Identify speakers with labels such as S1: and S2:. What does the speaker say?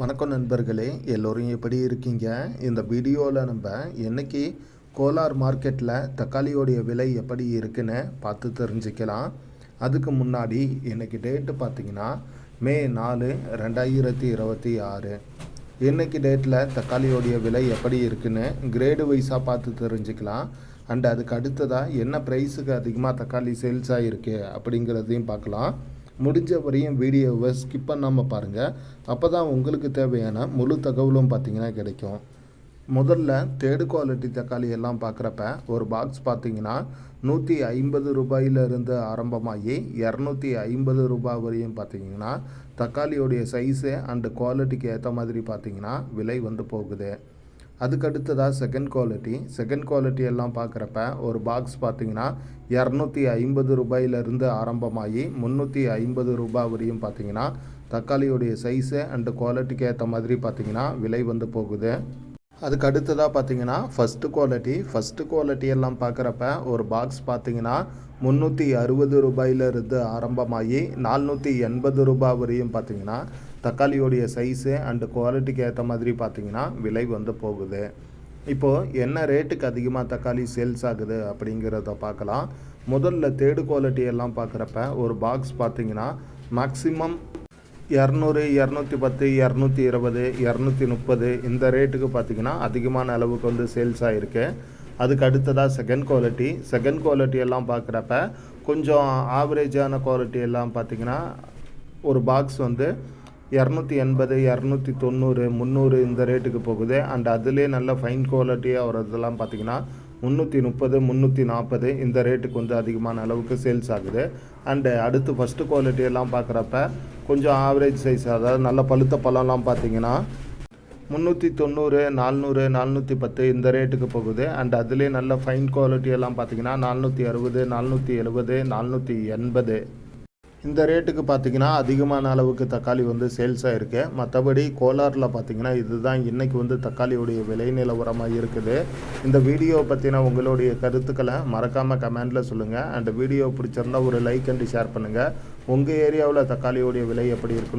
S1: வணக்கம் நண்பர்களே, எல்லோரும் எப்படி இருக்கீங்க? இந்த வீடியோவில் நம்ம என்னைக்கு கோலார் மார்க்கெட்டில் தக்காளியோடைய விலை எப்படி இருக்குன்னு பார்த்து தெரிஞ்சுக்கலாம். அதுக்கு முன்னாடி இன்றைக்கி டேட்டு பார்த்திங்கன்னா மே 4, 2026. இன்றைக்கி டேட்டில் தக்காளியோடைய விலை எப்படி இருக்குன்னு கிரேடு வைஸாக பார்த்து தெரிஞ்சுக்கலாம். அண்ட் அதுக்கு அடுத்ததாக என்ன ப்ரைஸுக்கு அதிகமாக தக்காளி சேல்ஸ் ஆகிருக்கு அப்படிங்கிறதையும் பார்க்கலாம். முடிஞ்ச வரையும் வீடியோவை ஸ்கிப் பண்ணாமல் பாருங்கள். அப்போ தான் உங்களுக்கு தேவையான முழு தகவலும் பார்த்திங்கன்னா கிடைக்கும். முதல்ல தேர்டு குவாலிட்டி தக்காளி எல்லாம் பார்க்குறப்ப ஒரு பாக்ஸ் பார்த்திங்கன்னா 150 ரூபாயிலிருந்து ஆரம்பமாகி 250 ரூபாய் வரையும் பார்த்திங்கன்னா தக்காளியோடைய சைஸு அண்டு குவாலிட்டிக்கு ஏற்ற மாதிரி பார்த்திங்கன்னா விலை வந்து போகுது. அதுக்கடுத்ததாக செகண்ட் குவாலிட்டி எல்லாம் பார்க்குறப்ப ஒரு பாக்ஸ் பார்த்திங்கன்னா 250 ரூபாயிலிருந்து ஆரம்பமாகி 350 ரூபாய் வரையும் பார்த்திங்கன்னா தக்காளியோடைய சைஸு அண்டு குவாலிட்டிக்கு ஏற்ற மாதிரி பார்த்திங்கன்னா விலை வந்து போகுது. அதுக்கு அடுத்ததாக பார்த்திங்கன்னா ஃபஸ்ட்டு குவாலிட்டி எல்லாம் பார்க்குறப்ப ஒரு பாக்ஸ் பார்த்திங்கன்னா 360 ரூபாயிலிருந்து ஆரம்பமாகி 480 ரூபாய் வரையும் பார்த்திங்கன்னா தக்காளியோடைய சைஸு அண்டு குவாலிட்டிக்கு ஏற்ற மாதிரி பார்த்திங்கன்னா விலை வந்து போகுது. இப்போது என்ன ரேட்டுக்கு அதிகமாக தக்காளி சேல்ஸ் ஆகுது அப்படிங்கிறத பார்க்கலாம். முதல்ல தேர்டு குவாலிட்டி எல்லாம் பார்க்குறப்ப ஒரு பாக்ஸ் பார்த்திங்கன்னா மேக்ஸிமம் 200, 210, 220, 230 இந்த ரேட்டுக்கு பார்த்திங்கன்னா அதிகமான அளவுக்கு வந்து சேல்ஸ் ஆகிருக்கு. அதுக்கு அடுத்ததாக செகண்ட் குவாலிட்டி எல்லாம் பார்க்குறப்ப கொஞ்சம் ஆவரேஜான குவாலிட்டி எல்லாம் பார்த்திங்கன்னா ஒரு பாக்ஸ் வந்து 280, 290, 300 இந்த ரேட்டுக்கு போகுது. அண்ட் அதுலேயே நல்ல ஃபைன் குவாலிட்டியாக வரதெல்லாம் பார்த்திங்கன்னா 330, 340 இந்த ரேட்டுக்கு வந்து அதிகமான அளவுக்கு சேல்ஸ் ஆகுது. அண்டு அடுத்து ஃபஸ்ட்டு குவாலிட்டி எல்லாம் பார்க்குறப்ப கொஞ்சம் ஆவரேஜ் சைஸ், அதாவது நல்ல பழுத்த பழம்லாம் பார்த்திங்கன்னா 390, 400, 410 இந்த ரேட்டுக்கு போகுது. அண்ட் அதுலேயே நல்ல ஃபைன் குவாலிட்டி எல்லாம் பார்த்திங்கன்னா 460, 470, 480 இந்த ரேட்டுக்கு பார்த்திங்கன்னா அதிகமான அளவுக்கு தக்காளி வந்து சேல்ஸ் ஆகிருக்கு. மற்றபடி கோலாரில் பார்த்திங்கன்னா இதுதான் இன்றைக்கி வந்து தக்காளியோடைய விலை நிலவரமாக இருக்குது. இந்த வீடியோ பற்றின உங்களுடைய கருத்துக்களை மறக்காமல் கமெண்டில் சொல்லுங்கள். அண்ட் வீடியோ பிடிச்சிருந்தால் ஒரு லைக் அண்ட் ஷேர் பண்ணுங்கள். உங்கள் ஏரியாவில் தக்காளியோடைய விலை எப்படி இருக்குன்னு